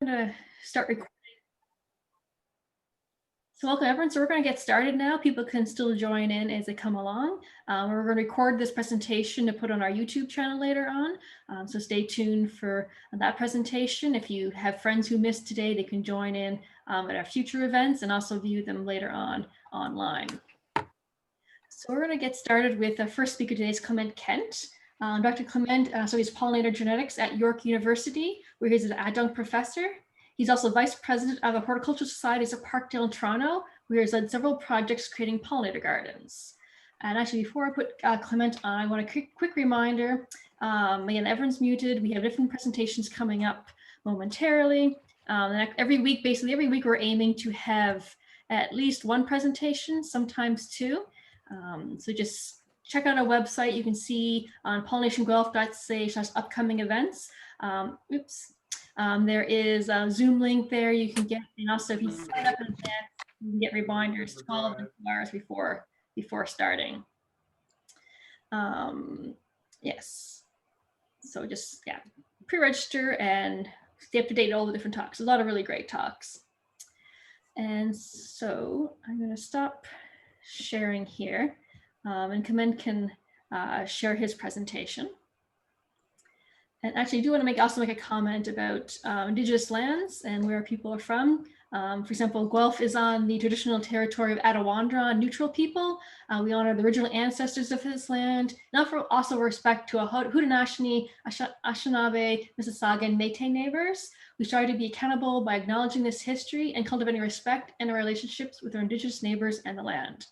going to start recording. So welcome everyone. So we're going to get started now. People can still join in as they come along. We're going to record this presentation to put on our YouTube channel later on. So stay tuned for that presentation. If you have friends who missed today, they can join in at our future events and also view them later on online. So we're going to get started with the first speaker today is Clement Kent. Dr. Clement, so he's pollinator genetics at York University, where he's an adjunct professor. He's also vice president of the Horticultural Societies of Parkdale in Toronto, where he's led several projects creating pollinator gardens. And actually, before I put Clement on, I want a quick reminder. Again, everyone's muted. We have different presentations coming up momentarily. Every week, basically every week, we're aiming to have at least one presentation, sometimes two. So just check out our website. You can see on pollinationguelph.ca/upcoming events. There is a Zoom link there you can get, and also if you sign up in advance, you can get reminders 12 hours before starting. Yes, so just pre-register and stay up to date on all the different talks. A lot of really great talks. And so I'm going to stop sharing here, and Clement can share his presentation. And actually, I do want to also make a comment about Indigenous lands and where people are from. For example, Guelph is on the traditional territory of Adawandra, neutral people. We honor the original ancestors of this land, and also respect to our Haudenosaunee, Anishinaabe, Mississauga, and Métis neighbors. We strive to be accountable by acknowledging this history and cultivating respect in our relationships with our Indigenous neighbors and the land.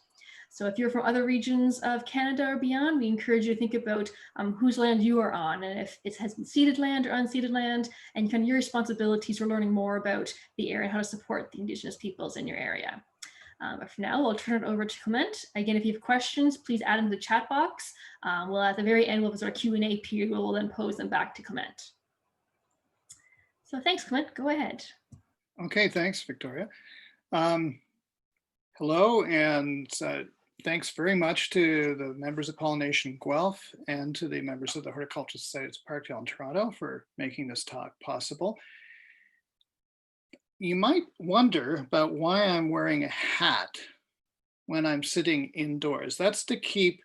So if you're from other regions of Canada or beyond, we encourage you to think about whose land you are on, and if it has been ceded land or unceded land, and kind of your responsibilities for learning more about the area and how to support the Indigenous peoples in your area. But for now, I'll turn it over to Clement. Again, if you have questions, please add them to the chat box. We'll at the very end, we'll have our Q&A period where we'll then pose them back to Clement. So thanks, Clement. Go ahead. Okay, thanks, Victoria. Hello, and thanks very much to the members of Pollination Guelph and to the members of the Horticultural Societies of Parkdale in Toronto for making this talk possible. You might wonder about why I'm wearing a hat when I'm sitting indoors. That's to keep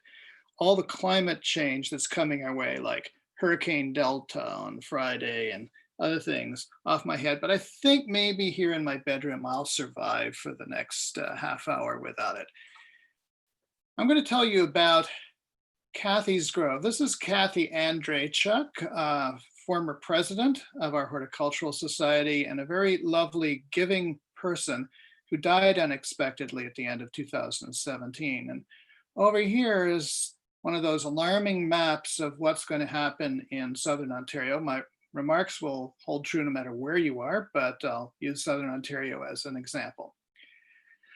all the climate change that's coming our way, like Hurricane Delta on Friday and other things, off my head. But I think maybe here in my bedroom, I'll survive for the next half hour without it. I'm going to tell you about Kathy's Grove. This is Kathy Andreychuk, former president of our Horticultural Society and a very lovely, giving person who died unexpectedly at the end of 2017. And over here is one of those alarming maps of what's going to happen in Southern Ontario. My remarks will hold true no matter where you are, but I'll use Southern Ontario as an example.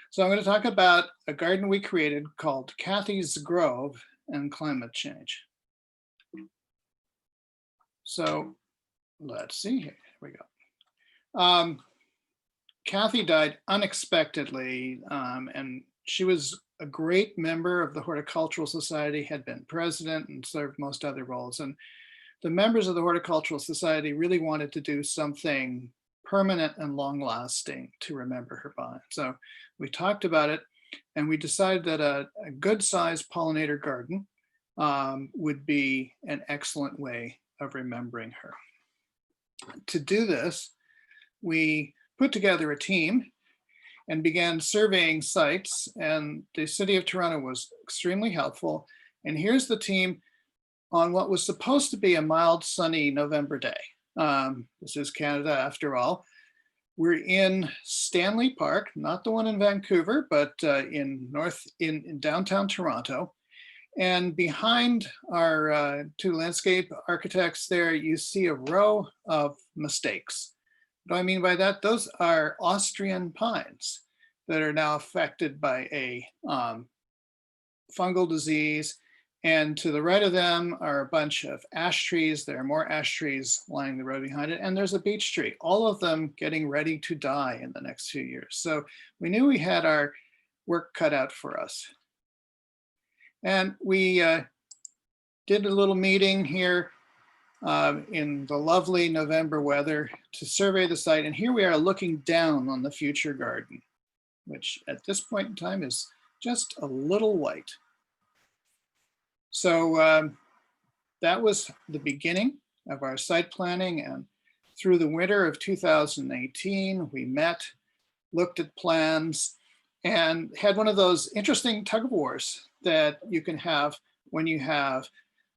So I'm going to talk about a garden we created called Kathy's Grove and climate change. So let's see here. Here we go. Kathy died unexpectedly, and she was a great member of the Horticultural Society, had been president and served most other roles. And the members of the Horticultural Society really wanted to do something permanent and long-lasting to remember her by. So we talked about it, and we decided that a good-sized pollinator garden would be an excellent way of remembering her. To do this, we put together a team and began surveying sites, and the City of Toronto was extremely helpful. And here's the team on what was supposed to be a mild, sunny November day. This is Canada after all. We're in Stanley Park, not the one in Vancouver, but in downtown Toronto. And behind our two landscape architects there, you see a row of mistakes. What do I mean by that? Those are Austrian pines that are now affected by a fungal disease. And to the right of them are a bunch of ash trees. There are more ash trees lining the road behind it. And there's a beech tree, all of them getting ready to die in the next few years. So we knew we had our work cut out for us. And we did a little meeting here in the lovely November weather to survey the site. And here we are looking down on the future garden, which at this point in time is just a little white. So that was the beginning of our site planning. And through the winter of 2018, we met, looked at plans, and had one of those interesting tug of wars that you can have when you have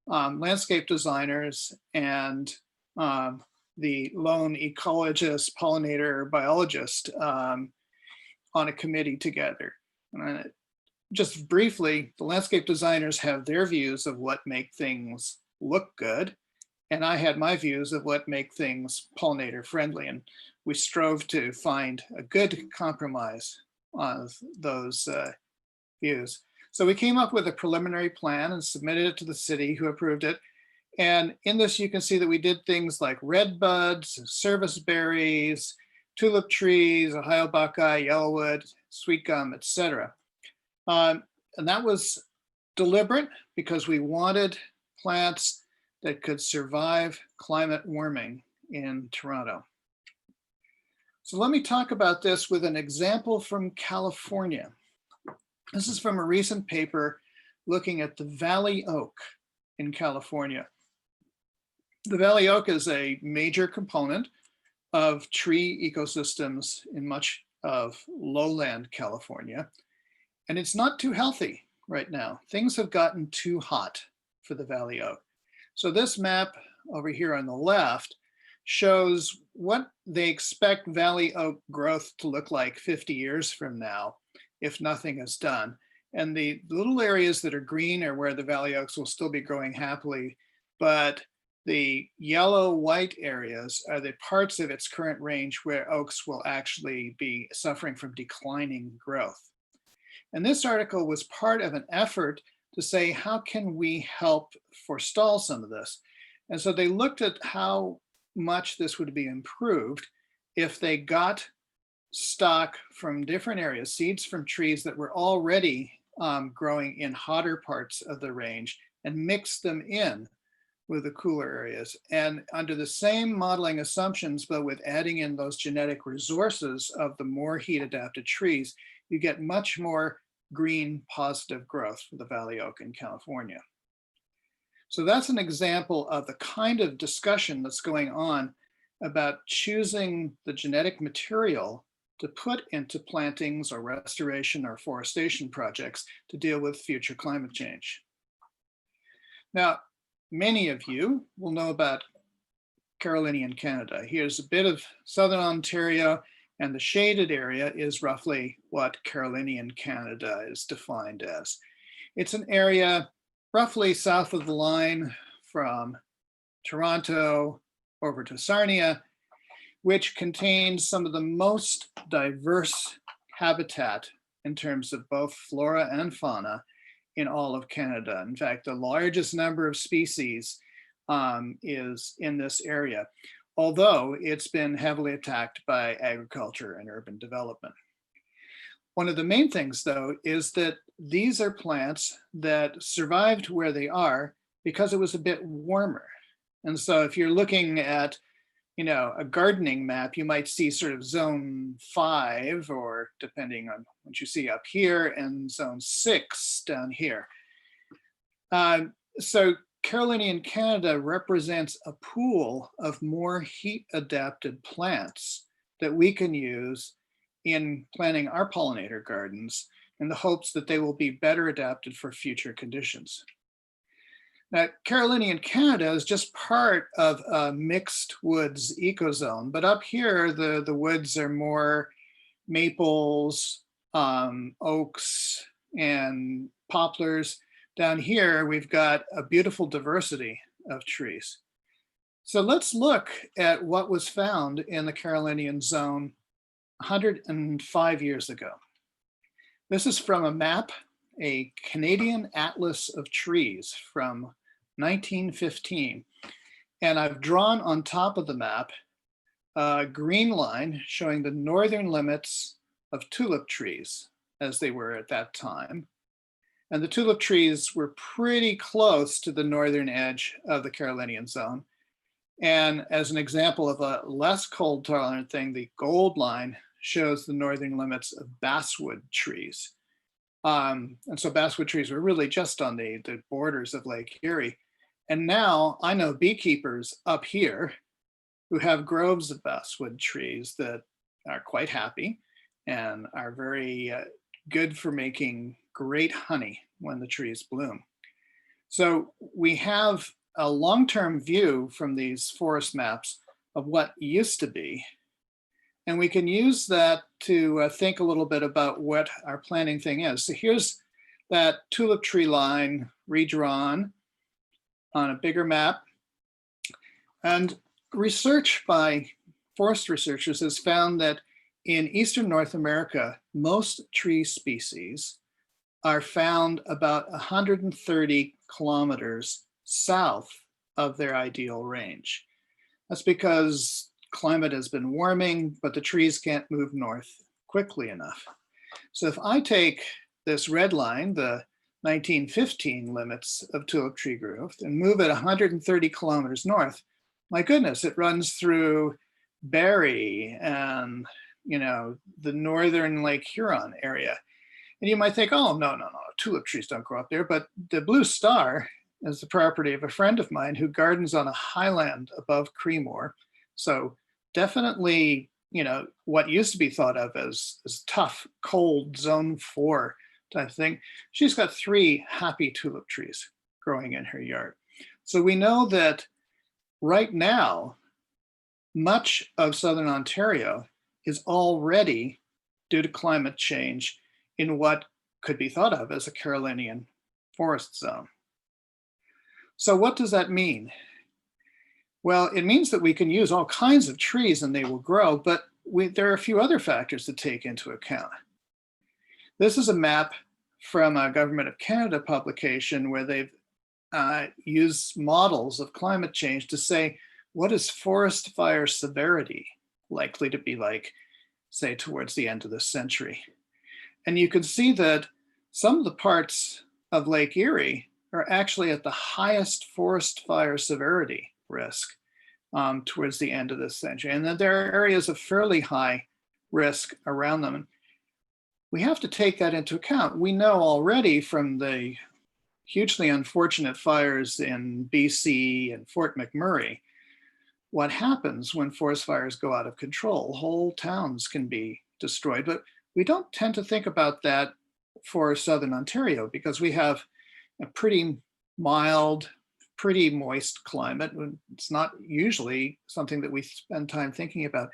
landscape designers and the lone ecologist, pollinator, biologist on a committee together. And just briefly, the landscape designers have their views of what make things look good, and I had my views of what make things pollinator friendly, and we strove to find a good compromise on those views. So we came up with a preliminary plan and submitted it to the city, who approved it. And in this, you can see that we did things like red buds, service berries, tulip trees, Ohio buckeye, yellowwood, sweet gum, etc. And that was deliberate because we wanted plants that could survive climate warming in Toronto. So let me talk about this with an example from California. This is from a recent paper looking at the valley oak in California. The valley oak is a major component of tree ecosystems in much of lowland California, and it's not too healthy right now. Things have gotten too hot for the valley oak. So this map over here on the left shows what they expect valley oak growth to look like 50 years from now if nothing is done. And the little areas that are green are where the valley oaks will still be growing happily, but the yellow-white areas are the parts of its current range where oaks will actually be suffering from declining growth. And this article was part of an effort to say, how can we help forestall some of this? And so they looked at how much this would be improved if they got stock from different areas, seeds from trees that were already growing in hotter parts of the range, and mixed them in with the cooler areas. And under the same modeling assumptions, but with adding in those genetic resources of the more heat adapted trees, you get much more green positive growth for the valley oak in California. So that's an example of the kind of discussion that's going on about choosing the genetic material to put into plantings or restoration or forestation projects to deal with future climate change. Now, many of you will know about Carolinian Canada. Here's a bit of southern Ontario, and the shaded area is roughly what Carolinian Canada is defined as. It's an area roughly south of the line from Toronto over to Sarnia, which contains some of the most diverse habitat in terms of both flora and fauna in all of Canada. In fact, the largest number of species is in this area, although it's been heavily attacked by agriculture and urban development. One of the main things, though, is that these are plants that survived where they are because it was a bit warmer. And so if you're looking at, you know, a gardening map, you might see sort of zone 5, or depending on what you see up here, and zone 6 down here. So Carolinian Canada represents a pool of more heat adapted plants that we can use in planting our pollinator gardens in the hopes that they will be better adapted for future conditions. Now, Carolinian Canada is just part of a mixed woods ecozone, but up here, the woods are more maples, oaks, and poplars. Down here, we've got a beautiful diversity of trees. So let's look at what was found in the Carolinian zone 105 years ago. This is from a map, a Canadian Atlas of Trees from 1915. And I've drawn on top of the map a green line showing the northern limits of tulip trees as they were at that time. And the tulip trees were pretty close to the northern edge of the Carolinian zone. And as an example of a less cold tolerant thing, the gold line shows the northern limits of basswood trees. And so basswood trees were really just on the borders of Lake Erie. And now I know beekeepers up here who have groves of basswood trees that are quite happy and are very good for making great honey when the trees bloom. So we have a long-term view from these forest maps of what used to be. And we can use that to think a little bit about what our planning thing is. So here's that tulip tree line redrawn on a bigger map. And research by forest researchers has found that in Eastern North America, most tree species are found about 130 kilometers south of their ideal range. That's because climate has been warming, but the trees can't move north quickly enough. So if I take this red line, the 1915 limits of tulip tree growth, and move it 130 kilometers north, my goodness, it runs through Barrie and the northern Lake Huron area. And you might think, oh, no, tulip trees don't grow up there. But the Blue Star is the property of a friend of mine who gardens on a highland above Creemore. So definitely, what used to be thought of as tough, cold, zone 4 type thing. She's got 3 happy tulip trees growing in her yard. So we know that right now, much of Southern Ontario is already, due to climate change, in what could be thought of as a Carolinian forest zone. So what does that mean? Well, it means that we can use all kinds of trees and they will grow, but there are a few other factors to take into account. This is a map from a Government of Canada publication where they've used models of climate change to say, what is forest fire severity likely to be like, say, towards the end of this century? And you can see that some of the parts of Lake Erie are actually at the highest forest fire severity risk towards the end of this century. And that there are areas of fairly high risk around them. We have to take that into account. We know already from the hugely unfortunate fires in BC and Fort McMurray what happens when forest fires go out of control. Whole towns can be destroyed, but we don't tend to think about that for Southern Ontario because we have a pretty mild, pretty moist climate. It's not usually something that we spend time thinking about.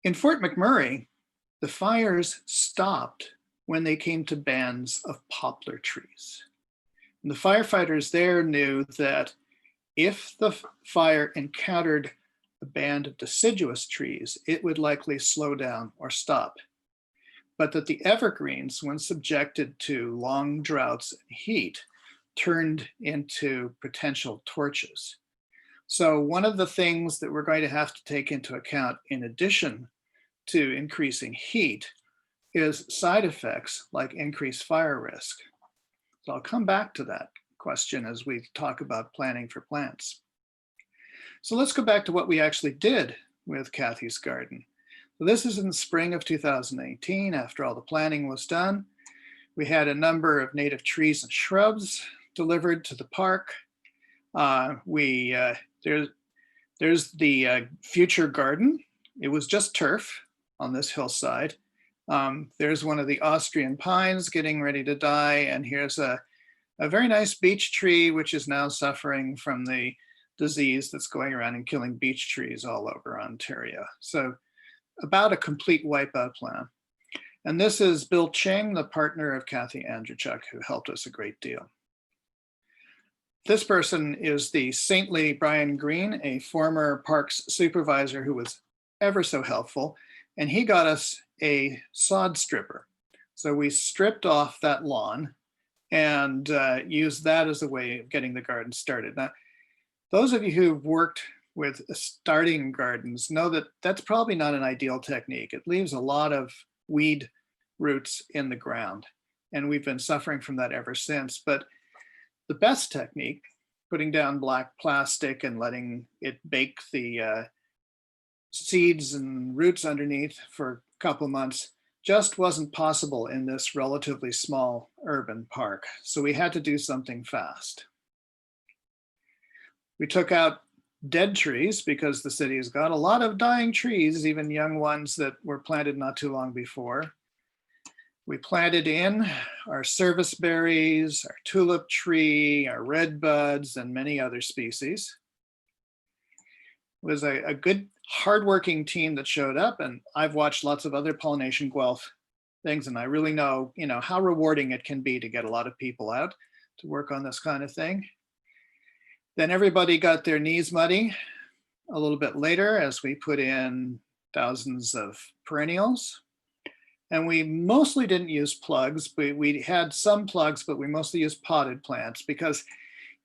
In Fort McMurray, the fires stopped when they came to bands of poplar trees. And the firefighters there knew that if the fire encountered a band of deciduous trees, it would likely slow down or stop. But that the evergreens, when subjected to long droughts and heat, turned into potential torches. So one of the things that we're going to have to take into account in addition to increasing heat is side effects like increased fire risk. So I'll come back to that question as we talk about planning for plants. So let's go back to what we actually did with Kathy's garden. So this is in the spring of 2018, after all the planning was done. We had a number of native trees and shrubs delivered to the park. There's the future garden. It was just turf on this hillside. There's one of the Austrian pines getting ready to die, and here's a very nice beech tree, which is now suffering from the disease that's going around and killing beech trees all over Ontario. So about a complete wipeout plan. And this is Bill Ching, the partner of Kathy Andrzejczyk, who helped us a great deal. This person is the saintly Brian Green, a former parks supervisor who was ever so helpful, and he got us a sod stripper. So we stripped off that lawn and used that as a way of getting the garden started. Now, those of you who've worked with starting gardens know that that's probably not an ideal technique. It leaves a lot of weed roots in the ground, and we've been suffering from that ever since. But the best technique, putting down black plastic and letting it bake the seeds and roots underneath for a couple of months just wasn't possible in this relatively small urban park. So we had to do something fast. We took out dead trees because the city has got a lot of dying trees, even young ones that were planted not too long before. We planted in our service berries, our tulip tree, our red buds, and many other species. It was a good, hardworking team that showed up, and I've watched lots of other pollination Guelph things, and I really know, how rewarding it can be to get a lot of people out to work on this kind of thing. Then everybody got their knees muddy a little bit later as we put in thousands of perennials. And we mostly didn't use plugs. We had some plugs, but we mostly used potted plants because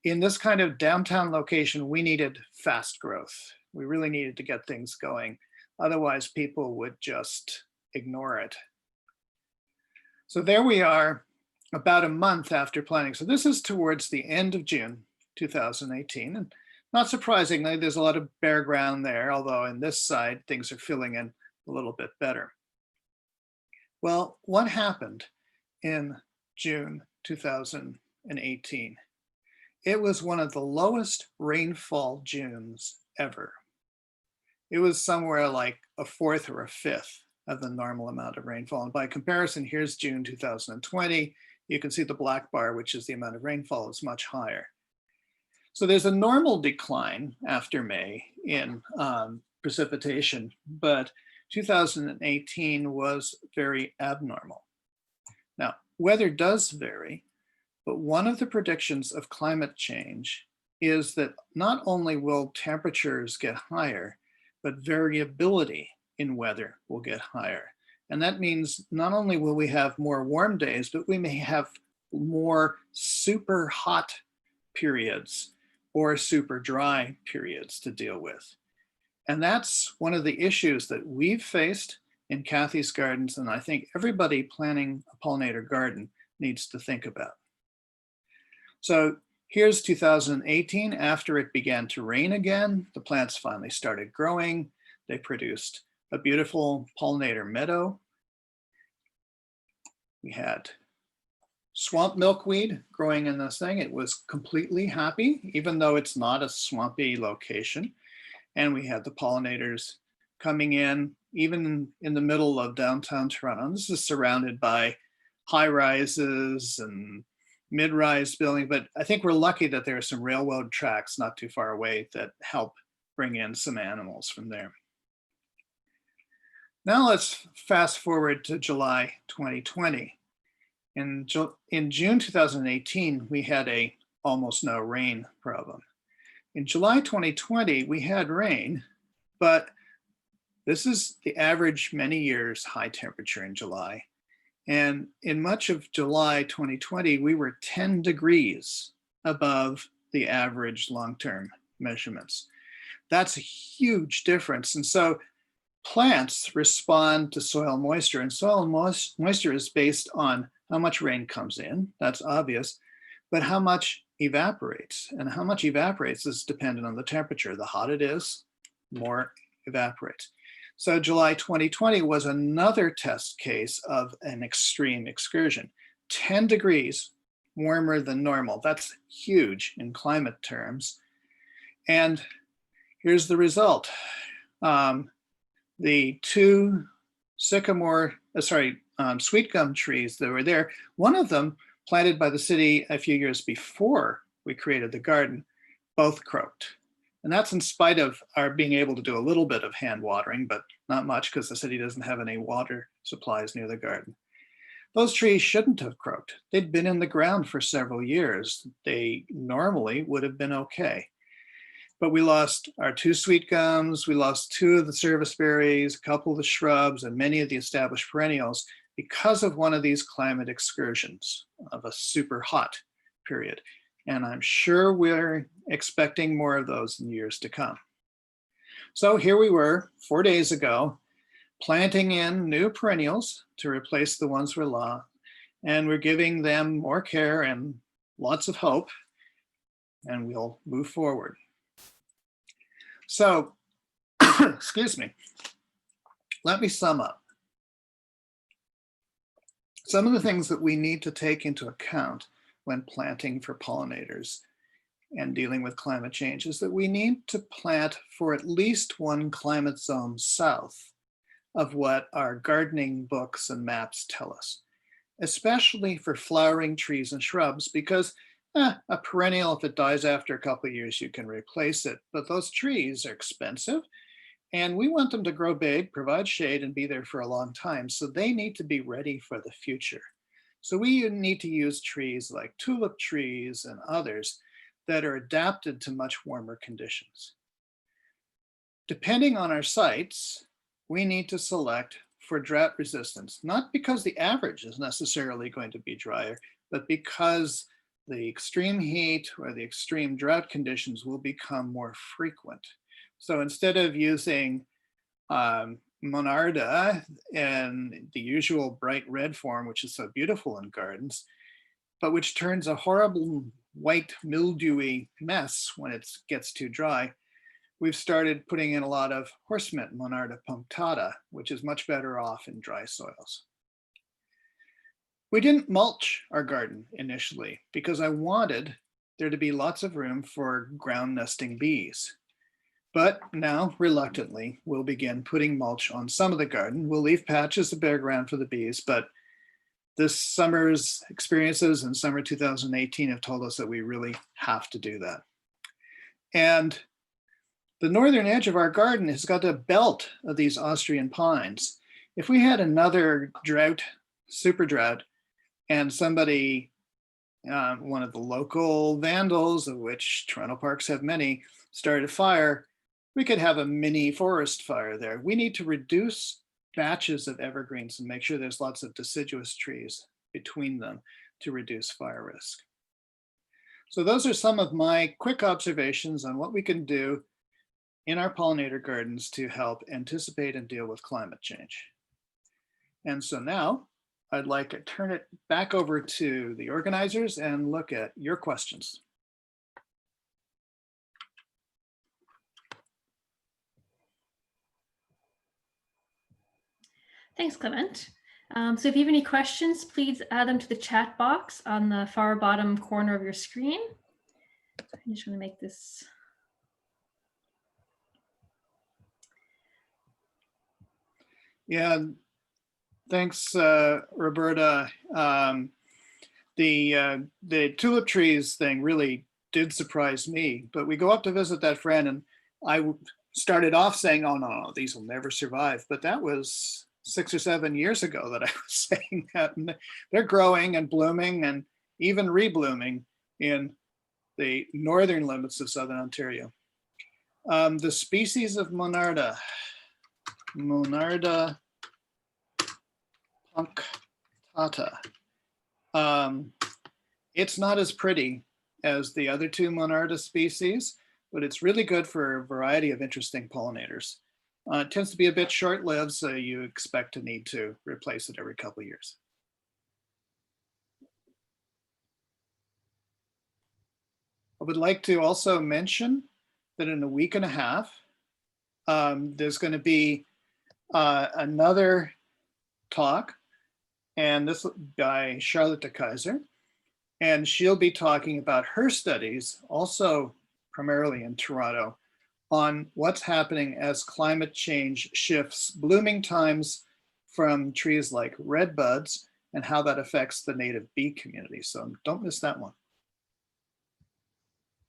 in this kind of downtown location, we needed fast growth. We really needed to get things going. Otherwise, people would just ignore it. So there we are about a month after planting. So this is towards the end of June 2018. And not surprisingly, there's a lot of bare ground there, although in this side, things are filling in a little bit better. Well, what happened in June 2018? It was one of the lowest rainfall Junes ever. It was somewhere like a fourth or a fifth of the normal amount of rainfall. And by comparison, here's June 2020. You can see the black bar, which is the amount of rainfall, is much higher. So there's a normal decline after May in precipitation, but 2018 was very abnormal. Now, weather does vary, but one of the predictions of climate change is that not only will temperatures get higher, but variability in weather will get higher. And that means not only will we have more warm days, but we may have more super hot periods or super dry periods to deal with. And that's one of the issues that we've faced in Kathy's gardens, and I think everybody planning a pollinator garden needs to think about. So here's 2018. After it began to rain again, the plants finally started growing. They produced a beautiful pollinator meadow. We had swamp milkweed growing in this thing. It was completely happy, even though it's not a swampy location. And we had the pollinators coming in, even in the middle of downtown Toronto. This is surrounded by high rises and mid-rise building, but I think we're lucky that there are some railroad tracks not too far away that help bring in some animals from there. Now let's fast forward to July 2020. In June 2018, we had a almost no rain problem. In July 2020, we had rain, but this is the average many years high temperature in July. And in much of July 2020, we were 10 degrees above the average long-term measurements. That's a huge difference. And so plants respond to soil moisture, and soil moisture is based on how much rain comes in, that's obvious, but how much evaporates. And how much evaporates is dependent on the temperature. The hotter it is, more evaporates. So July 2020 was another test case of an extreme excursion. 10 degrees warmer than normal. That's huge in climate terms. And here's the result. The two sweet gum trees that were there, one of them planted by the city a few years before we created the garden, both croaked. And that's in spite of our being able to do a little bit of hand watering, but not much because the city doesn't have any water supplies near the garden. Those trees shouldn't have croaked. They'd been in the ground for several years. They normally would have been okay. But we lost our two sweet gums, we lost two of the service berries, a couple of the shrubs, and many of the established perennials because of one of these climate excursions of a super hot period. And I'm sure we're expecting more of those in years to come. So here we were 4 days ago, planting in new perennials to replace the ones we lost, and we're giving them more care and lots of hope. and we'll move forward. So, excuse me, let me sum up. Some of the things that we need to take into account when planting for pollinators and dealing with climate change is that we need to plant for at least one climate zone south of what our gardening books and maps tell us, especially for flowering trees and shrubs, because a perennial, if it dies after a couple of years, you can replace it. But those trees are expensive, and we want them to grow big, provide shade, and be there for a long time. So they need to be ready for the future. So we need to use trees like tulip trees and others that are adapted to much warmer conditions. Depending on our sites, we need to select for drought resistance, not because the average is necessarily going to be drier, but because the extreme heat or the extreme drought conditions will become more frequent. So instead of using Monarda in the usual bright red form, which is so beautiful in gardens, but which turns a horrible white mildewy mess when it gets too dry, we've started putting in a lot of horse mint, Monarda punctata, which is much better off in dry soils. We didn't mulch our garden initially because I wanted there to be lots of room for ground nesting bees. But now, reluctantly, we'll begin putting mulch on some of the garden. We'll leave patches of bare ground for the bees, but this summer's experiences in summer 2018 have told us that we really have to do that. And the northern edge of our garden has got a belt of these Austrian pines. If we had another drought, super drought, and somebody, one of the local vandals, of which Toronto parks have many, started a fire, we could have a mini forest fire there. We need to reduce batches of evergreens and make sure there's lots of deciduous trees between them to reduce fire risk. So those are some of my quick observations on what we can do in our pollinator gardens to help anticipate and deal with climate change. And so now I'd like to turn it back over to the organizers and look at your questions. Thanks, Clement. So if you have any questions, please add them to the chat box on the far bottom corner of your screen. I just want to make this. Yeah, thanks, Roberta. The tulip trees thing really did surprise me, but we go up to visit that friend and I started off saying, oh no, these will never survive. But that was 6 or 7 years ago that I was saying that. And they're growing and blooming and even reblooming in the northern limits of Southern Ontario. The species of Monarda punctata. It's not as pretty as the other two Monarda species, but it's really good for a variety of interesting pollinators. It tends to be a bit short-lived, so you expect to need to replace it every couple of years. I would like to also mention that in a week and a half, there's going to be another talk, and this by Charlotte de Keyser, and she'll be talking about her studies, also primarily in Toronto, on what's happening as climate change shifts blooming times from trees like redbuds and how that affects the native bee community. So don't miss that one.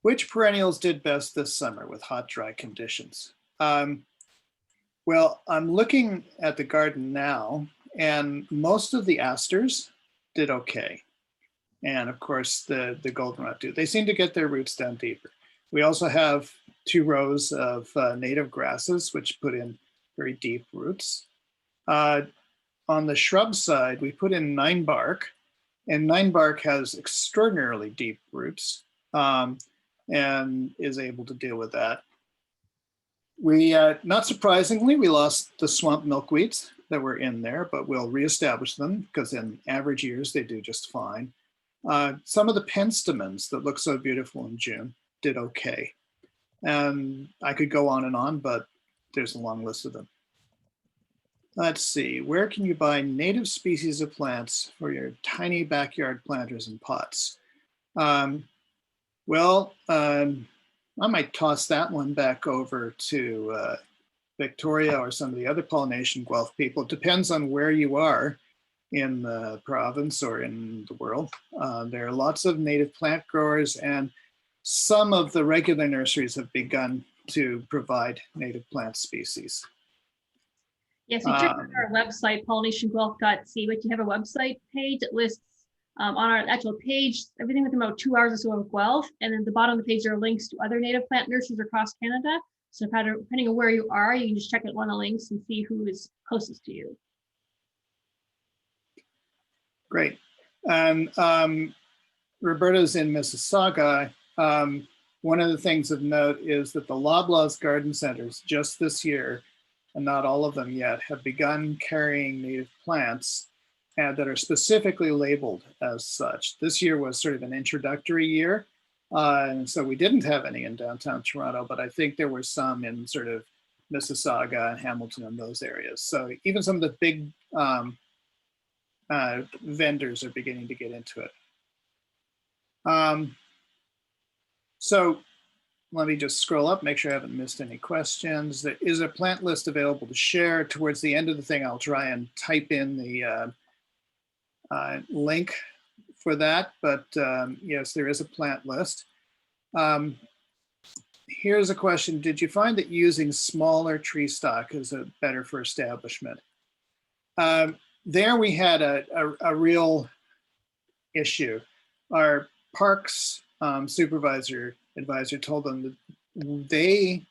Which perennials did best this summer with hot, dry conditions? Well, I'm looking at the garden now, and most of the asters did okay. And of course, the goldenrod too. They seem to get their roots down deeper. We also have 2 rows of native grasses, which put in very deep roots. On the shrub side, we put in 9-bark, and 9-bark has extraordinarily deep roots and is able to deal with that. We, not surprisingly, we lost the swamp milkweeds that were in there, but we'll reestablish them because in average years, they do just fine. Some of the penstemons that look so beautiful in June did okay. And I could go on, but there's a long list of them. Let's see, where can you buy native species of plants for your tiny backyard planters and pots? Well, I might toss that one back over to Victoria or some of the other pollination Guelph people. It depends on where you are in the province or in the world. There are lots of native plant growers, and some of the regular nurseries have begun to provide native plant species. Yes, we checked out our website, pollinationguelph.ca, but you have a website page that lists on our actual page everything within about 2 hours or so of Guelph. And then at the bottom of the page, there are links to other native plant nurseries across Canada. So depending on where you are, you can just check out one of the links and see who is closest to you. Great. And Roberta's in Mississauga. One of the things of note is that the Loblaws garden centers just this year, and not all of them yet, have begun carrying native plants that are specifically labeled as such. This year was sort of an introductory year. And so we didn't have any in downtown Toronto, but I think there were some in sort of Mississauga and Hamilton and those areas. So even some of the big vendors are beginning to get into it. So let me just scroll up, make sure I haven't missed any questions. There is a plant list available to share. Towards the end of the thing, I'll try and type in the link for that, but yes, there is a plant list. Here's a question. Did you find that using smaller tree stock is better for establishment? There we had a real issue. Our parks advisor told them that they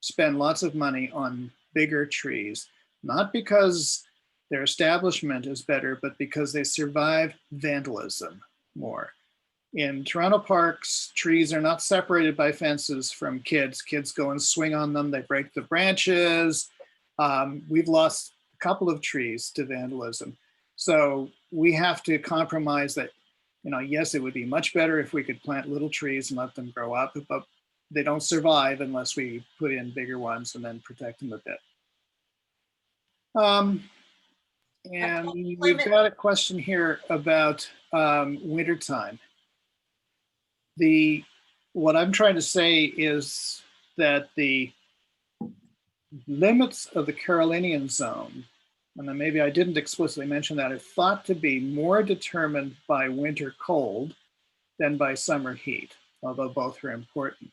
spend lots of money on bigger trees, not because their establishment is better, but because they survive vandalism more. In Toronto parks, trees are not separated by fences from kids. Kids go and swing on them, they break the branches. We've lost a couple of trees to vandalism. So we have to compromise that, yes, it would be much better if we could plant little trees and let them grow up, but they don't survive unless we put in bigger ones and then protect them a bit. And we've got a question here about wintertime. What I'm trying to say is that the limits of the Carolinian zone, and then maybe I didn't explicitly mention that, are thought to be more determined by winter cold than by summer heat, although both are important.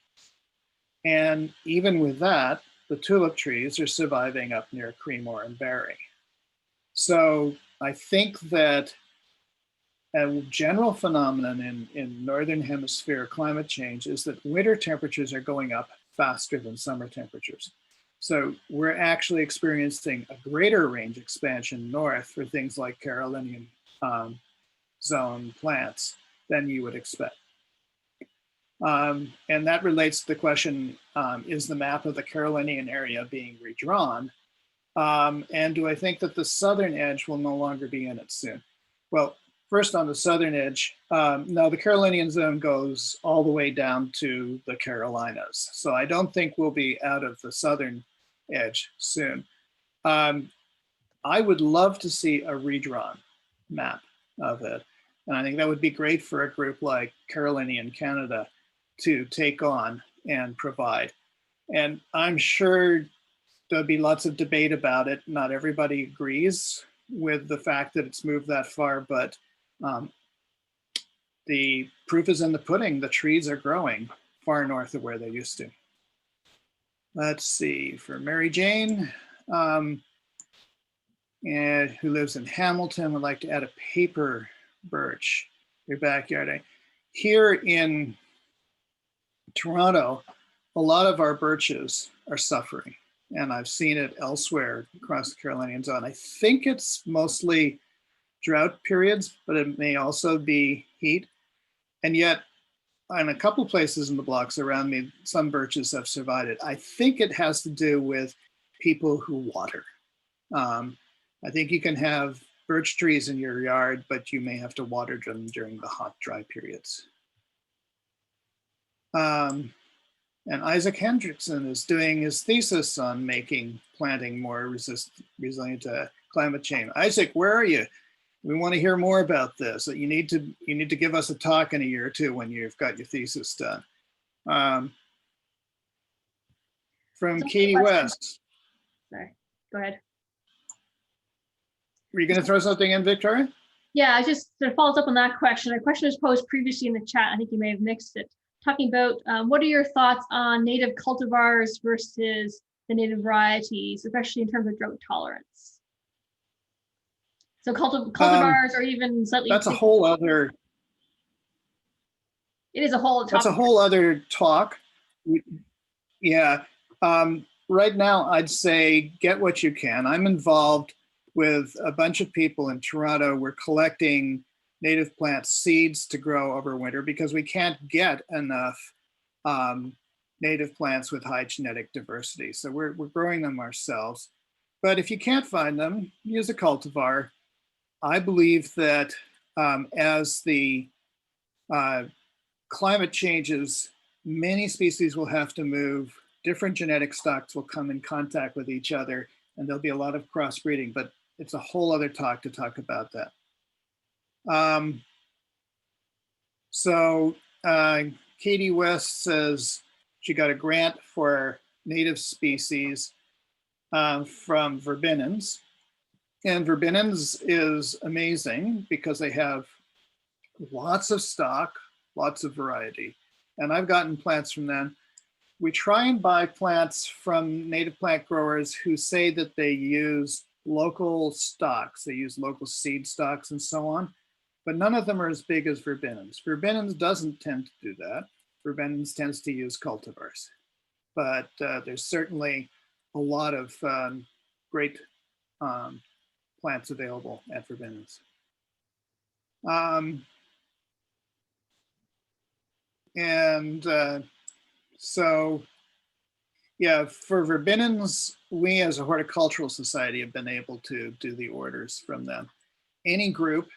And even with that, the tulip trees are surviving up near Creemore and Barrie. So I think that a general phenomenon in Northern Hemisphere climate change is that winter temperatures are going up faster than summer temperatures. So we're actually experiencing a greater range expansion north for things like Carolinian zone plants than you would expect. And that relates to the question, is the map of the Carolinian area being redrawn? And do I think that the southern edge will no longer be in it soon? Well, first on the southern edge, no, the Carolinian zone goes all the way down to the Carolinas. So I don't think we'll be out of the southern edge soon. I would love to see a redrawn map of it. And I think that would be great for a group like Carolinian Canada to take on and provide. And I'm sure there'll be lots of debate about it. Not everybody agrees with the fact that it's moved that far, but the proof is in the pudding. The trees are growing far north of where they used to. Let's see, for Mary Jane, and who lives in Hamilton, would like to add a paper birch in your backyard. Here in Toronto, a lot of our birches are suffering, and I've seen it elsewhere across the Carolinian zone. I think it's mostly drought periods, but it may also be heat. And yet, in a couple places in the blocks around me, some birches have survived it. I think it has to do with people who water. I think you can have birch trees in your yard, but you may have to water them during the hot, dry periods. And Isaac Hendrickson is doing his thesis on making planting more resilient to climate change. Isaac, where are you? We want to hear more about this. You need to give us a talk in a year or two when you've got your thesis done. From Katie West. Sorry, go ahead. Were you going to throw something in, Victoria? Yeah, just to follow up on that question. A question was posed previously in the chat. I think you may have mixed it. Talking about what are your thoughts on native cultivars versus the native varieties, especially in terms of drought tolerance? So cultivars are even slightly. That's a whole other. It is a whole topic. That's a whole other talk. Yeah. Right now, I'd say get what you can. I'm involved with a bunch of people in Toronto. We're collecting native plant seeds to grow over winter because we can't get enough native plants with high genetic diversity. So we're growing them ourselves. But if you can't find them, use a cultivar. I believe that as the climate changes, many species will have to move. Different genetic stocks will come in contact with each other, and there'll be a lot of crossbreeding, but it's a whole other talk to talk about that. Katie West says she got a grant for native species from Verbinens. And Verbinens is amazing because they have lots of stock, lots of variety. And I've gotten plants from them. We try and buy plants from native plant growers who say that they use local stocks. They use local seed stocks and so on, but none of them are as big as Verbinens. Verbinens doesn't tend to do that. Verbinens tends to use cultivars, but there's certainly a lot of great plants available at Verbinens. So yeah, for Verbinens, we as a horticultural society have been able to do the orders from them. Any group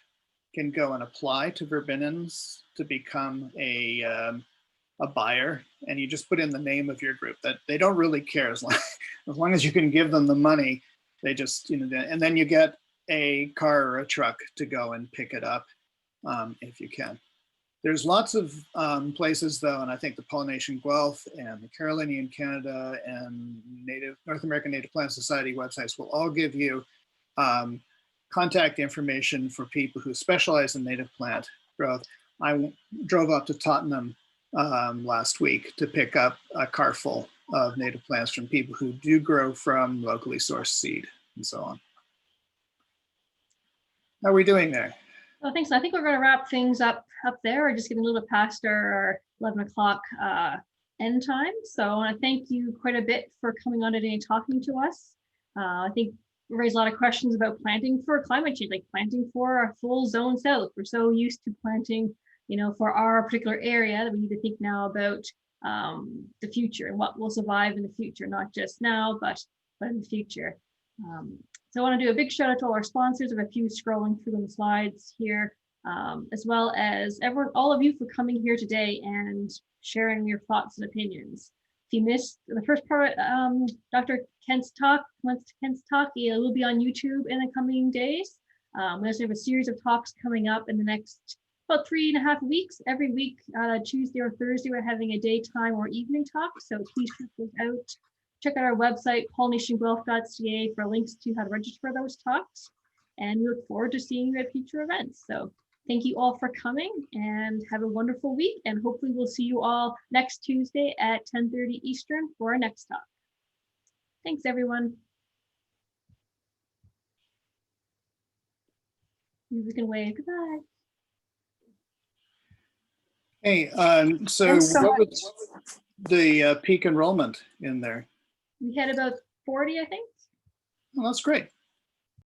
can go and apply to Verbinens to become a buyer, and you just put in the name of your group. That they don't really care as long as you can give them the money. They just, and then you get a car or a truck to go and pick it up if you can. There's lots of places though, and I think the Pollination Guelph and the Carolinian Canada and North American Native Plant Society websites will all give you contact information for people who specialize in native plant growth. I drove up to Tottenham last week to pick up a car full of native plants from people who do grow from locally sourced seed and so on. How are we doing there? Oh, thanks. I think we're going to wrap things up there. We're just getting a little bit past our 11 o'clock end time. So I want to thank you quite a bit for coming on today and talking to us. I think we raised a lot of questions about planting for climate change, like planting for a full zone south. We're so used to planting, for our particular area that we need to think now about the future and what will survive in the future, not just now, but in the future. So I want to do a big shout out to all our sponsors. I have a few scrolling through the slides here, as well as all of you for coming here today and sharing your thoughts and opinions. If you missed the first part, Dr. Kent's talk, it will be on YouTube in the coming days. We also have a series of talks coming up in the next about 3.5 weeks. Every week, Tuesday or Thursday, we're having a daytime or evening talk. So please check those out. Check out our website, pollinationguelph.ca, for links to how to register for those talks. And we look forward to seeing you at future events. So thank you all for coming and have a wonderful week. And hopefully we'll see you all next Tuesday at 10:30 Eastern for our next talk. Thanks, everyone. We can wave. Goodbye. Hey, so what was the peak enrollment in there? We had about 40, I think. Well, that's great.